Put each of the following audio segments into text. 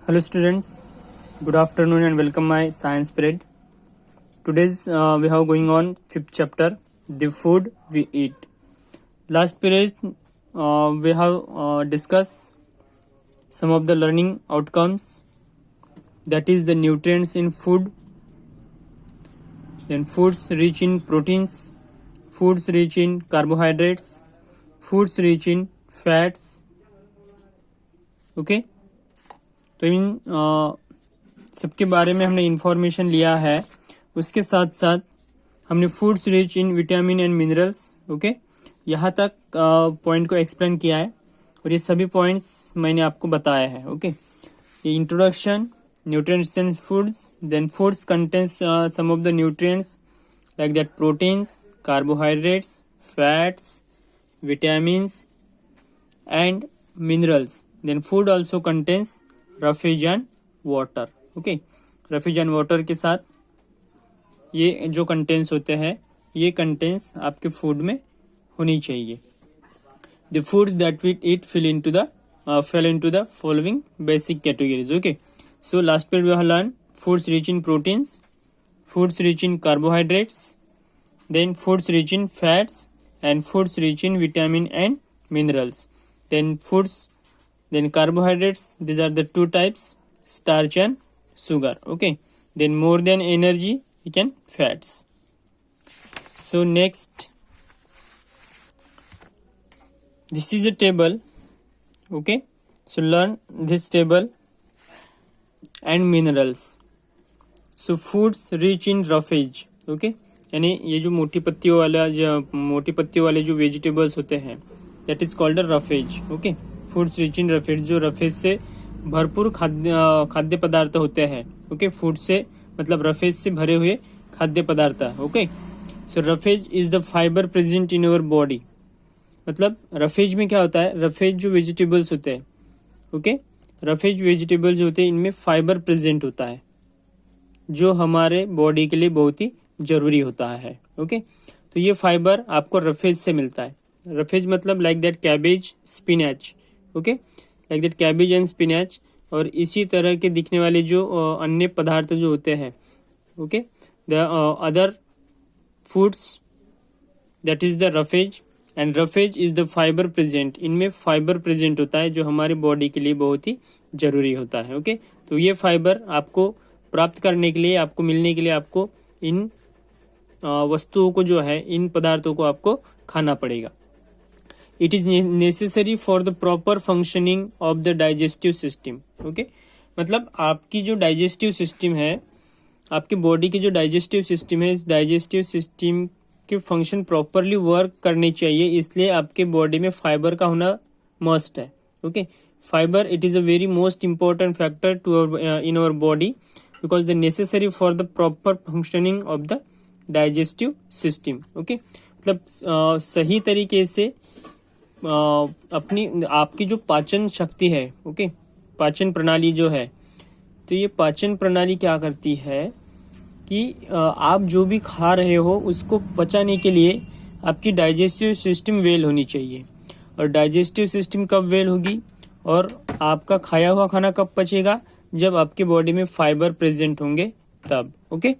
Hello students, good afternoon and welcome my science period. Today's we have going on 5th chapter, the food we eat. Last period we have discussed some of the learning outcomes, that is the nutrients in food, then foods rich in proteins, foods rich in carbohydrates, foods rich in fats. Okay, तो इन सबके बारे में हमने information लिया है. उसके साथ साथ हमने foods rich in vitamin and minerals, okay, यहाँ तक पॉइंट को एक्सप्लेन किया है और ये सभी पॉइंट्स मैंने आपको बताया है. ओके, ये introduction, nutrients in foods, then foods contains some of the nutrients like that proteins, carbohydrates, fats, vitamins and minerals. Then food also contains roughage and water. Okay, roughage and water के साथ ये जो contents होते हैं, ये contents आपके food में होनी चाहिए. The foods that we eat fall into the following basic categories. Okay, so last period we have learn foods rich in proteins, foods rich in carbohydrates, then foods rich in fats and foods rich in vitamin and minerals. Then carbohydrates, these are the two types, starch and sugar. Okay, then more than energy we can fats. So next, this is a table. Okay, so learn this table and minerals. So foods rich in roughage. Okay, यानी ये जो मोटी पत्तियों वाले जो vegetables होते हैं, that is called a roughage. Okay, foods rich in roughage, जो रफेज से भरपूर खाद्य पदार्थ होते हैं. ओके, फूड से मतलब रफेज से भरे हुए खाद्य पदार्थ. Okay, so roughage is the fibre present in your body. मतलब रफेज में क्या होता है, रफेज जो वेजिटेबल्स होते हैं, ओके, रफेज वेजिटेबल्स होते हैं, इनमें फाइबर प्रेजेंट होता है जो हमारे बॉडी के लिए बहुत ही जरूरी होता है. ओके, तो ये फाइबर आपको रफेज से मिलता है. रफेज मतलब like that cabbage, spinach. Okay, like that cabbage and spinach. और इसी तरह के दिखने वाले जो अन्य पदार्थ जो होते हैं, okay, the other foods that is the roughage, and roughage is the fibre present. इनमें फाइबर प्रेजेंट होता है जो हमारी बॉडी के लिए बहुत ही जरूरी होता है. ओके, तो ये फाइबर आपको प्राप्त करने के लिए, आपको मिलने के लिए, आपको इन वस्तुओं को जो है, इन पदार्थों को आपको खाना पड़ेगा. It is necessary for the proper functioning of the digestive system. Okay, मतलब आपकी जो डाइजेस्टिव सिस्टम है, आपकी बॉडी की जो डाइजेस्टिव सिस्टम है, इस डाइजेस्टिव सिस्टम के फंक्शन प्रॉपरली वर्क करने चाहिए, इसलिए आपके बॉडी में फाइबर का होना मस्ट है. Okay, fibre it is a very most important factor to in our body because the necessary for the proper functioning of the digestive system. Okay, मतलब सही तरीके से अपनी आपकी जो पाचन शक्ति है, ओके, पाचन प्रणाली जो है, तो ये पाचन प्रणाली क्या करती है कि आप जो भी खा रहे हो उसको पचाने के लिए आपकी डाइजेस्टिव सिस्टम वेल होनी चाहिए. और डाइजेस्टिव सिस्टम कब वेल होगी और आपका खाया हुआ खाना कब पचेगा, जब आपके बॉडी में फाइबर प्रेजेंट होंगे तब. Okay,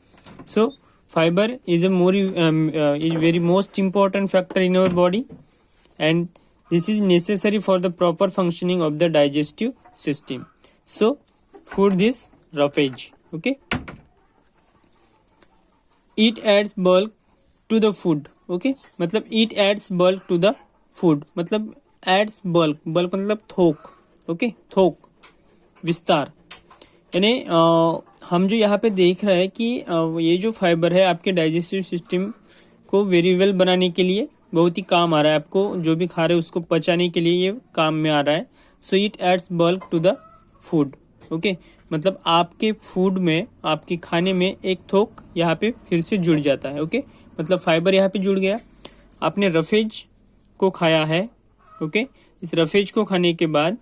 so fibre is is very most important factor in our body and this is necessary for the proper functioning of the digestive system. So food is roughage. Okay, it adds bulk to the food. Okay, मतलब it adds bulk to the food, मतलब adds bulk मतलब थोक. Okay, थोक, विस्तार. यानी हम जो यहाँ पे देख रहे हैं कि ये जो फाइबर है आपके डाइजेस्टिव सिस्टम को वेरी वेल बनाने के लिए बहुत ही काम आ रहा है. आपको जो भी खा रहे हो उसको पचाने के लिए ये काम में आ रहा है. So it adds bulk to the food. Okay, मतलब आपके फूड में, आपके खाने में एक थोक यहाँ पे फिर से जुड़ जाता है. ओके, मतलब फाइबर यहाँ पे जुड़ गया. आपने रफेज को खाया है. ओके, इस रफेज को खाने के बाद,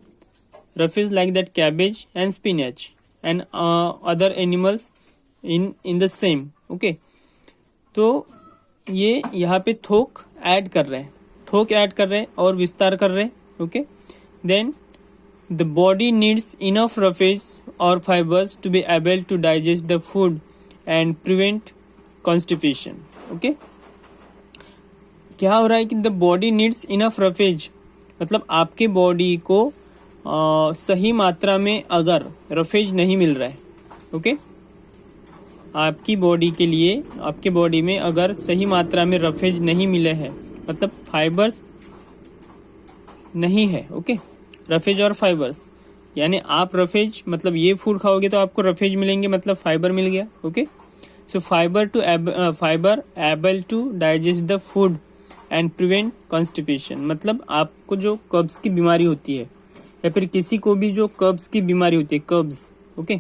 roughage like that cabbage and spinach and other animals in the same. Okay, तो ये यहाँ पे थोक ऐड कर रहे हैं और विस्तार कर रहे हैं. Okay, then the body needs enough roughage or fibers to be able to digest the food and prevent constipation. Okay, क्या हो रहा है कि the body needs enough roughage, मतलब आपके बॉडी को सही मात्रा में अगर रफेज नहीं मिल रहा है, ओके, आपकी बॉडी के लिए, आपके बॉडी में अगर सही मात्रा में रफेज नहीं मिले हैं, मतलब फाइबर्स नहीं है, ओके, रफेज और फाइबर्स, यानी आप रफेज मतलब ये फूड खाओगे तो आपको रफेज मिलेंगे, मतलब फाइबर मिल गया, okay. So fibre able to digest the food and prevent constipation, मतलब आपको जो कब्ज की बीमारी होती है या फिर किसी को भी जो कब्ज की बीमारी होती है, कब्ज, ओके,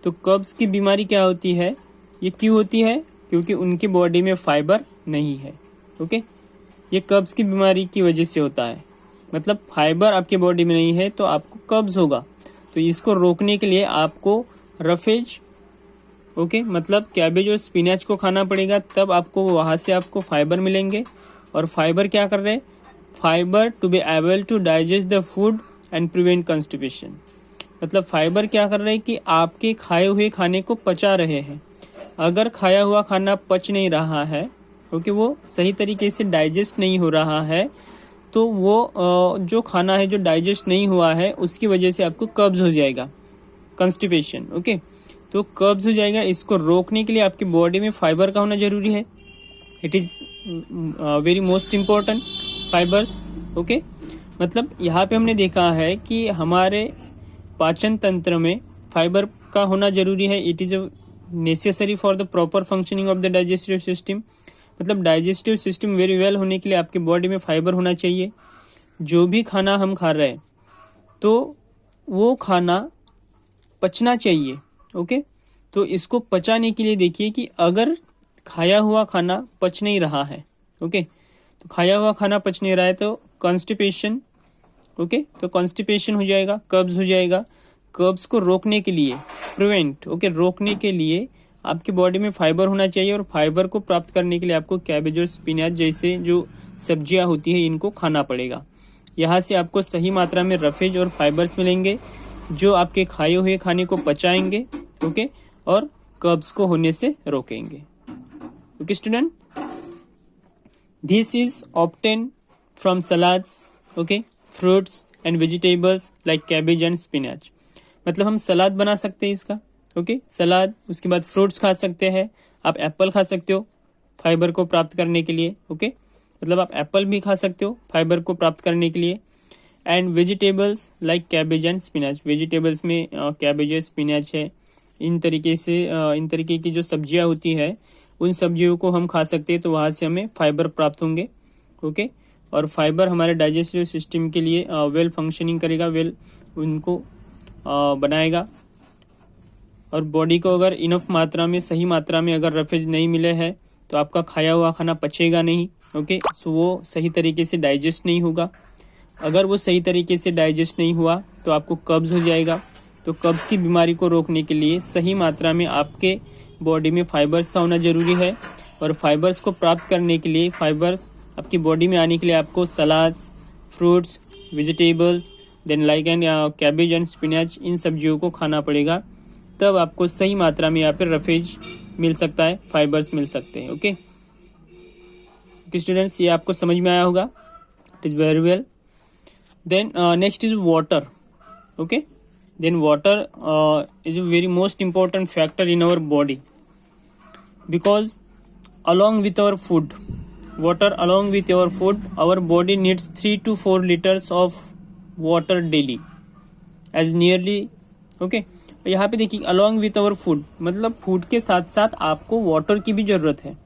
तो कब्ज की बीमारी क्या होती है, ये क्यों होती है, क्योंकि उनकी बॉडी में फाइबर नहीं है, ओके, ये कब्ज की बीमारी की वजह से होता है, मतलब फाइबर आपके बॉडी में नहीं है तो आपको कब्ज होगा। तो इसको रोकने के लिए आपको रफेज, ओके, मतलब कैबेज और स्पिनच को खाना पड़ेगा, तब आपको वहां से आपको फाइबर मिलेंगे। और फाइबर क्या कर रहे हैं, fibre to be able to digest the food and prevent constipation, मतलब फाइबर क्या कर रहे हैं कि आपके खाए हुए खाने को पचा रहे हैं। अगर खाया हुआ खाना पच नहीं रहा है, क्योंकि वो सही तरीके से डाइजेस्ट नहीं हो रहा है, तो वो जो खाना है जो डाइजेस्ट नहीं हुआ है उसकी वजह से आपको कब्ज हो जाएगा, कॉन्स्टिपेशन, ओके, तो कब्ज हो जाएगा। इसको रोकने के लिए आपकी बॉडी में फाइबर का होना जरूरी है, it is very most important fibres, okay. मतलब यहाँ पे हमने देखा है कि हमारे पाचन तंत्र में फाइबर का होना जरूरी है, it is necessary for the proper functioning of the digestive system, मतलब डाइजेस्टिव सिस्टम वेरी वेल होने के लिए आपके बॉडी में फाइबर होना चाहिए। जो भी खाना हम खा रहे हैं तो वो खाना पचना चाहिए, ओके, तो इसको पचाने के लिए देखिए कि अगर खाया हुआ खाना पच नहीं रहा है, ओके, तो खाया हुआ खाना पच नहीं रहा है तो कॉन्स्टिपेशन, ओके, तो कॉन्स्टिपेशन हो जाएगा, कब्ज हो जाएगा। कब्ज को रोकने के लिए, प्रिवेंट, ओके, रोकने के लिए आपकी बॉडी में फाइबर होना चाहिए, और फाइबर को प्राप्त करने के लिए आपको कैबेज और स्पिनच जैसे जो सब्जियां होती है इनको खाना पड़ेगा। यहाँ से आपको सही मात्रा में रफेज और फाइबर्स मिलेंगे जो आपके खाए हुए खाने को पचाएंगे, ओके, और कब्ज को होने से रोकेंगे, okay student. This is obtain from salads, okay, fruits and vegetables like cabbage and spinach, मतलब हम सलाद बना सकते हैं इसका, ओके, सलाद, उसके बाद फ्रूट्स खा सकते हैं, आप एप्पल खा सकते हो फाइबर को प्राप्त करने के लिए, ओके, मतलब आप एप्पल भी खा सकते हो फाइबर को प्राप्त करने के लिए। And vegetables like cabbage and spinach, vegetables में कैबेज है, स्पिनच है, इन तरीके की जो सब्जियां होती है उन सब्जियों को हम खा सकते हैं, तो वहां से हमें फाइबर प्राप्त होंगे, ओके, और फाइबर हमारे डाइजेस्टिव सिस्टम के लिए वेल फंक्शनिंग करेगा, वेल उनको बनाएगा। और बॉडी को अगर इनफ मात्रा में, सही मात्रा में अगर रफेज नहीं मिले हैं तो आपका खाया हुआ खाना पचेगा नहीं, ओके, सो वो सही तरीके से डाइजेस्ट नहीं होगा। अगर वो सही तरीके से डाइजेस्ट नहीं हुआ तो आपको कब्ज हो जाएगा। तो कब्ज की बीमारी को रोकने के लिए सही मात्रा में आपके बॉडी में फाइबर्स का होना जरूरी है, और फाइबर्स को प्राप्त करने के लिए, फाइबर्स आपकी बॉडी में आने के लिए आपको salads, fruits, vegetables, then like and cabbage and spinach, इन सब्जियों को खाना पड़ेगा, तब आपको सही मात्रा में यहाँ पे रफेज मिल सकता है, फाइबर्स मिल सकते हैं, ओके स्टूडेंट्स, ये आपको समझ में आया होगा, it is very well. Then next is water, okay, then water is a very most important factor in our body, because along with our food, our body needs 3 to 4 liters of water daily as nearly, okay, यहाँ पे देखिए along with our food, मतलब food के साथ साथ आपको water की भी जरूरत है।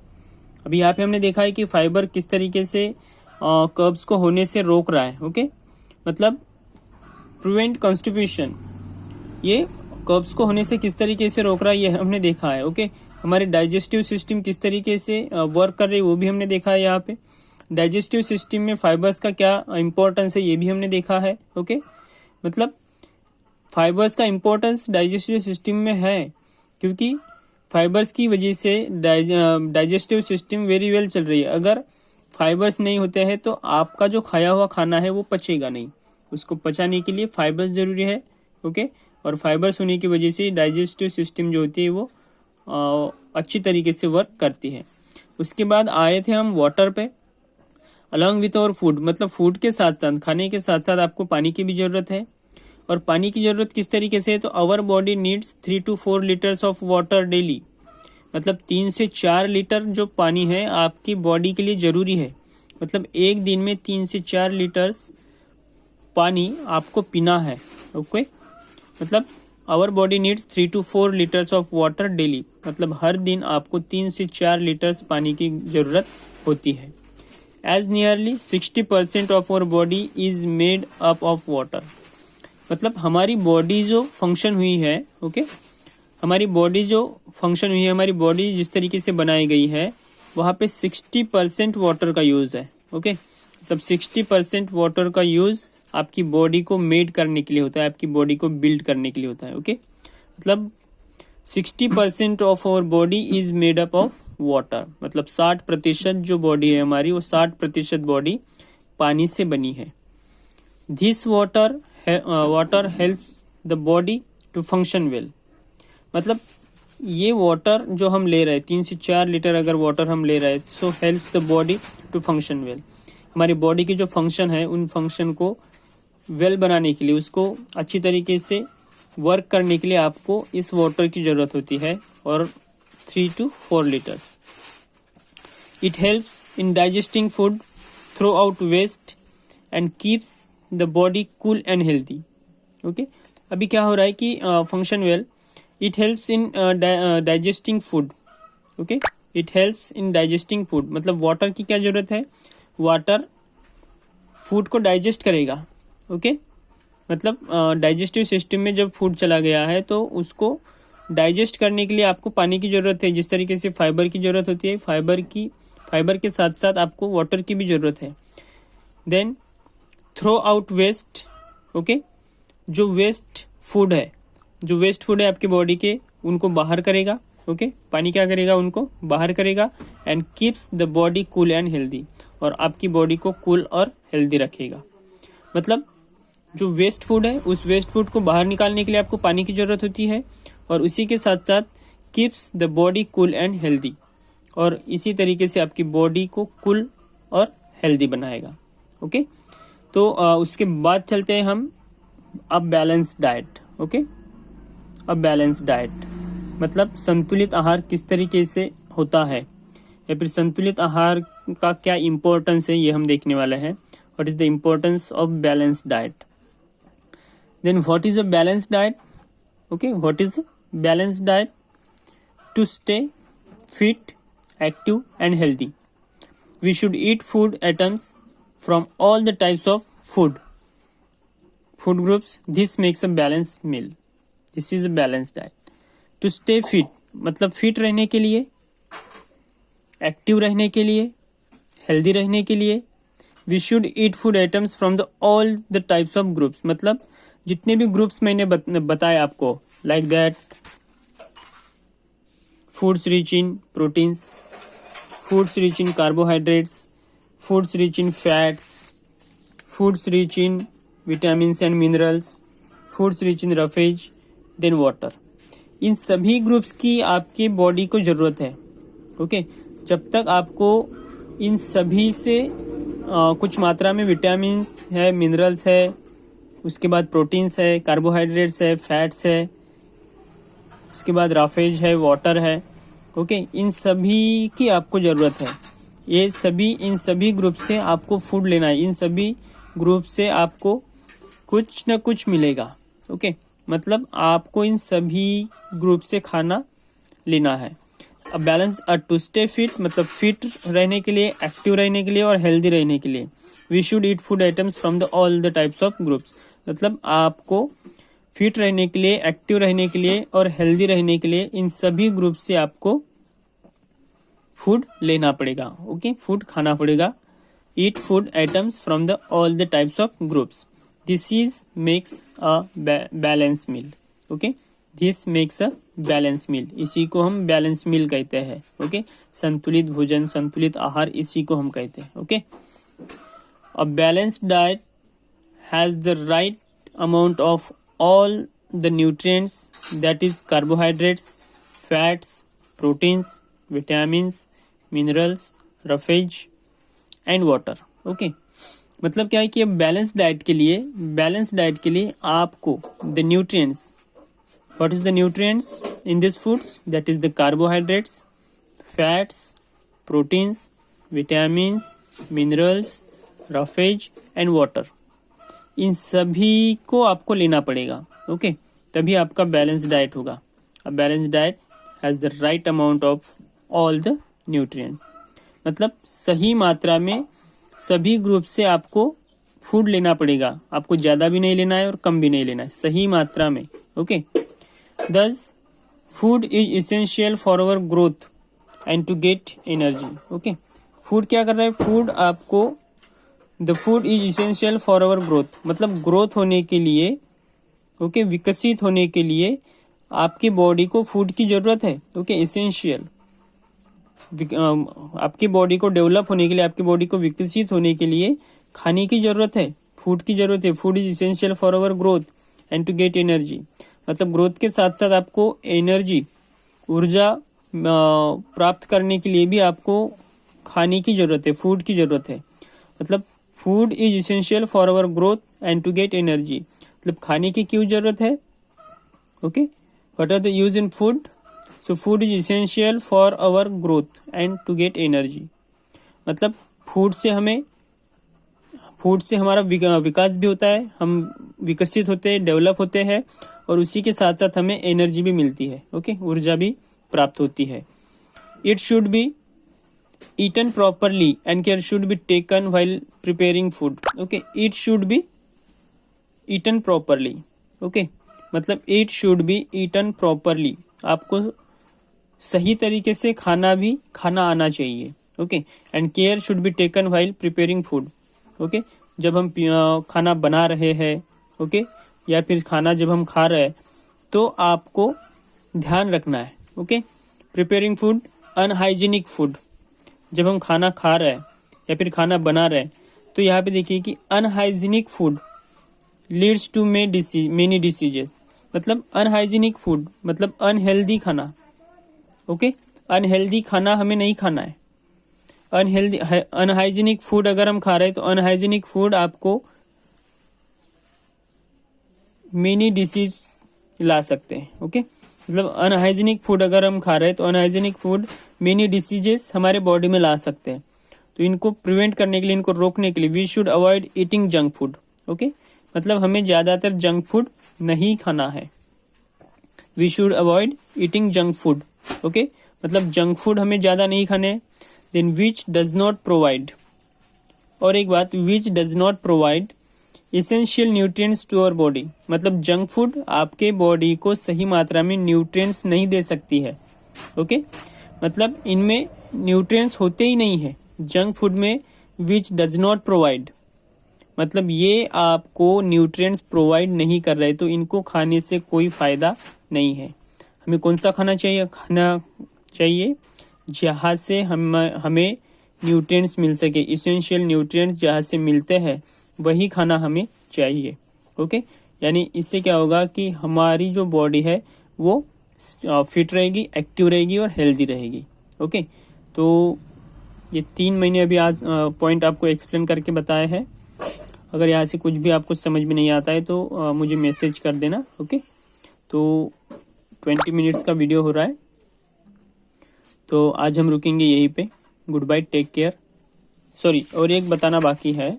अभी यहाँ पे हमने देखा है कि फाइबर किस तरीके से कर्ब्स को होने से रोक रहा है, ओके, मतलब प्रिवेंट कॉन्स्टिपेशन, ये कर्ब्स को होने से किस तरीके से रोक रहा है ये हमने देखा है, ओके। हमारे डाइजेस्टिव सिस्टम किस तरीके से वर्क कर रही है वो भी हमने देखा है। यहाँ पे डाइजेस्टिव सिस्टम में फाइबर्स का क्या इंपॉर्टेंस है ये भी हमने देखा है, ओके, मतलब फाइबर्स का इंपॉर्टेंस डाइजेस्टिव सिस्टम में है, क्योंकि फाइबर्स की वजह से डाइजेस्टिव सिस्टम वेरी वेल चल रही है। अगर फाइबर्स नहीं होते हैं तो आपका जो खाया हुआ खाना है वो पचेगा नहीं, उसको पचाने के लिए फाइबर्स जरूरी है, ओके, और फाइबर्स होने की वजह से डाइजेस्टिव सिस्टम जो होती है वो अच्छी तरीके से वर्क करती है। उसके बाद आए थे हम वाटर पे। अलॉन्ग विथ और फूड, मतलब फूड के साथ साथ, खाने के साथ साथ आपको पानी की भी जरूरत है। और पानी की जरूरत किस तरीके से है, तो our body needs 3 to 4 litres of water daily, मतलब 3 से 4 लीटर जो पानी है आपकी बॉडी के लिए जरूरी है। मतलब एक दिन में 3 से 4 लीटर्स पानी आपको पीना है। ओके, मतलब our body needs 3 to 4 litres of water daily, मतलब हर दिन आपको 3 से 4 लीटर्स पानी की जरूरत होती है। As nearly 60% of our body is made up of water, मतलब हमारी बॉडी जो फंक्शन हुई है, ओके, हमारी बॉडी जो फंक्शन हुई है, हमारी बॉडी जिस तरीके से बनाई गई है वहाँ पे 60% वाटर का यूज है। ओके, मतलब 60% वाटर का यूज आपकी बॉडी को मेड करने के लिए होता है, आपकी बॉडी को बिल्ड करने के लिए होता है। ओके, मतलब 60% of our body is made up of water, मतलब 60% जो बॉडी है हमारी वो 60% बॉडी पानी से बनी है। This water helps the body to function well, मतलब ये वाटर जो हम ले रहे हैं 3 से 4 लीटर अगर वाटर हम ले रहे हैं, so helps the body to function well, हमारी बॉडी की जो फंक्शन है उन फंक्शन को वेल बनाने के लिए, उसको अच्छी तरीके से वर्क करने के लिए आपको इस वाटर की जरूरत होती है, और 3 to 4 litres. It helps in digesting food through out waste and keeps the body cool and healthy. Okay, अभी क्या हो रहा है कि function well, it helps in digesting food. Okay, it helps in digesting food, मतलब water की क्या जरूरत है, वाटर फूड को डाइजेस्ट करेगा। ओके, मतलब डाइजेस्टिव सिस्टम में जब फूड चला गया है तो उसको डाइजेस्ट करने के लिए आपको पानी की जरूरत है, जिस तरीके से फाइबर की जरूरत होती है, फाइबर के साथ साथ आपको वाटर की भी जरूरत है। Then throw out waste, okay, जो वेस्ट फूड है आपकी बॉडी के, उनको बाहर करेगा। ओके, पानी क्या करेगा, उनको बाहर करेगा। And keeps the body cool and healthy, और आपकी बॉडी को कूल और हेल्दी रखेगा। मतलब जो वेस्ट फूड है उस वेस्ट फूड को बाहर निकालने के लिए आपको पानी की जरूरत होती है, और उसी के साथ साथ keeps the body cool and healthy, और इसी तरीके से आपकी बॉडी को कूल और हेल्दी बनाएगा। ओके, तो उसके बाद चलते हैं हम अब बैलेंस डाइट। ओके, अब बैलेंस डाइट मतलब संतुलित आहार किस तरीके से होता है, या फिर संतुलित आहार का क्या इंपॉर्टेंस है, ये हम देखने वाले हैं। What is the importance of balance diet, then what is a balance diet. Okay, what is balance diet, to stay fit, active and healthy we should eat food items from all the types of food groups, this makes a balance meal, this is a balance diet. To stay fit मतलब fit रहने के लिए, active रहने के लिए, healthy रहने के लिए, we should eat food items from the all the types of groups, मतलब जितने भी ग्रुप्स मैंने बताए आपको, like that foods rich in proteins, foods rich in carbohydrates, foods rich in fats, foods rich in vitamins and minerals, foods rich in roughage, then water. इन सभी groups की आपकी बॉडी को जरूरत है। ओके, जब तक आपको इन सभी से कुछ मात्रा में विटामिन्स है, मिनरल्स है, उसके बाद प्रोटीन्स है, कार्बोहाइड्रेट्स है, फैट्स है, उसके बाद रफेज है, वाटर है। ओके, इन सभी की आपको जरूरत है। इन सभी ग्रुप से आपको फूड लेना है, इन सभी ग्रुप से आपको कुछ न कुछ मिलेगा। ओके, मतलब आपको इन सभी ग्रुप से खाना लेना है। अब बैलेंस टू स्टे फिट मतलब फिट रहने के लिए, एक्टिव रहने के लिए और हेल्दी रहने के लिए we should eat food items from the all the types of groups, मतलब आपको फिट रहने के लिए, एक्टिव रहने के लिए और हेल्दी रहने के लिए इन सभी ग्रुप से आपको फूड लेना पड़ेगा। ओके, फूड खाना पड़ेगा। Eat food items from the all the types of groups, this is makes a balance meal. Okay, this makes a balance meal, इसी को हम बैलेंस मील कहते हैं। ओके, संतुलित भोजन, संतुलित आहार, इसी को हम कहते हैं। Okay, a balanced diet has the right amount of all the nutrients, that is carbohydrates, fats, proteins, vitamins, minerals, roughage and water. Okay मतलब क्या है कि बैलेंस डाइट के लिए आपको the nutrients, what is the nutrients in this foods, that is the carbohydrates, fats, proteins, vitamins, minerals, roughage and water, इन सभी को आपको लेना पड़ेगा. ओके तभी आपका बैलेंस डाइट होगा. अ balance diet has the right amount of all the nutrients. मतलब सही मात्रा में सभी ग्रुप से आपको फूड लेना पड़ेगा. आपको ज्यादा भी नहीं लेना है और कम भी नहीं लेना है, सही मात्रा में. Okay this food is essential for our growth and to get energy. Okay food क्या कर रहा है, फूड आपको, the food is essential for our growth, मतलब ग्रोथ होने के लिए, ओके विकसित होने के लिए आपकी बॉडी को फूड की जरूरत है. ओके इसेंशियल, आपकी बॉडी को डेवलप होने के लिए, आपकी बॉडी को विकसित होने के लिए खाने की जरूरत है, फूड की जरूरत है. Food is essential for our growth and to get energy, मतलब ग्रोथ के साथ साथ आपको एनर्जी, ऊर्जा प्राप्त करने के लिए भी आपको खाने की जरूरत है, फूड की जरूरत है. मतलब food is essential for our growth and to get energy, मतलब खाने की क्यों जरूरत है. Okay what are the use in food, so food is essential for our growth and to get energy. मतलब फूड से हमारा विकास भी होता है, हम विकसित होते हैं, डेवलप होते हैं, और उसी के साथ साथ हमें एनर्जी भी मिलती है. ओके ऊर्जा भी प्राप्त होती है. It should be eaten properly and care should be taken while preparing food. Okay it should be eaten properly. Okay मतलब it should be eaten properly, आपको सही तरीके से खाना आना चाहिए. Okay and care should be taken while preparing food. Okay जब हम खाना बना रहे हैं, ओके या फिर खाना जब हम खा रहे हैं तो आपको ध्यान रखना है. Okay preparing food, unhygienic food, जब हम खाना खा रहे हैं या फिर खाना बना रहे हैं तो यहाँ पे देखिए कि unhygienic food leads to many diseases. मतलब अनहाइजीनिक फूड मतलब अनहेल्दी खाना. ओके अनहेल्दी खाना हमें नहीं खाना है. अनहाइजीनिक फूड अगर हम खा रहे हैं तो अनहाइजीनिक फूड आपको मेनी डिसीज ला सकते हैं. ओके मतलब अनहाइजीनिक फूड अगर हम खा रहे हैं तो अनहाइजीनिक फूड मेनी डिसीजेस हमारे बॉडी में ला सकते हैं. तो इनको प्रिवेंट करने के लिए, इनको रोकने के लिए we should avoid eating junk food. Okay मतलब हमें ज्यादातर जंक फूड नहीं खाना है. We should avoid eating junk food. Okay मतलब जंक फूड हमें ज्यादा नहीं खाने. Then which does not provide, और एक बात, which does not provide essential nutrients to our body. मतलब जंक फूड आपके बॉडी को सही मात्रा में न्यूट्रिएंट्स नहीं दे सकती है. ओके मतलब इनमें न्यूट्रिएंट्स होते ही नहीं है जंक फूड में. विच डज नॉट प्रोवाइड मतलब ये आपको न्यूट्रिएंट्स प्रोवाइड नहीं कर रहे, तो इनको खाने से कोई फायदा नहीं है. हमें कौन सा खाना चाहिए जहाँ से हमें न्यूट्रिएंट्स मिल सके, इसेंशियल न्यूट्रिएंट्स जहाँ से मिलते हैं वही खाना हमें चाहिए. ओके यानी इससे क्या होगा कि हमारी जो बॉडी है वो फिट रहेगी, एक्टिव रहेगी और हेल्दी रहेगी. ओके तो ये 3 महीने अभी आज पॉइंट आपको एक्सप्लेन करके बताया है. अगर यहाँ से कुछ भी आपको समझ में नहीं आता है तो मुझे मैसेज कर देना. ओके तो 20 मिनट्स का वीडियो हो रहा है, तो आज हम रुकेंगे यहीं पे. Good bye, take care. Sorry और एक बताना बाकी है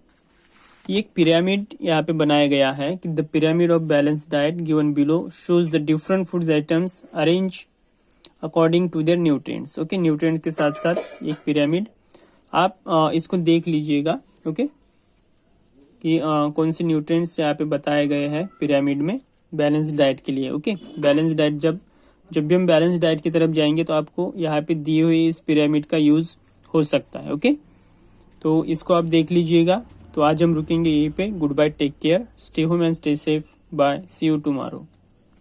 कि एक पिरामिड यहाँ पे बनाया गया है कि the pyramid of balance diet given below shows the different foods items arrange according to their nutrients. Okay nutrients के साथ साथ एक पिरामिड, आप इसको देख लीजिएगा. ओके कि कौन से न्यूट्रिएंट्स यहाँ पे बताए गए हैं पिरामिड में बैलेंस डाइट के लिए. ओके बैलेंस डाइट जब भी हम बैलेंस डाइट की तरफ जाएंगे तो आपको यहाँ पे दी हुई इस पिरामिड का यूज हो सकता है. ओके तो इसको आप देख लीजिएगा. तो आज हम रुकेंगे यहीं पे. Good bye, take care, stay home and stay safe. Bye, see you tomorrow.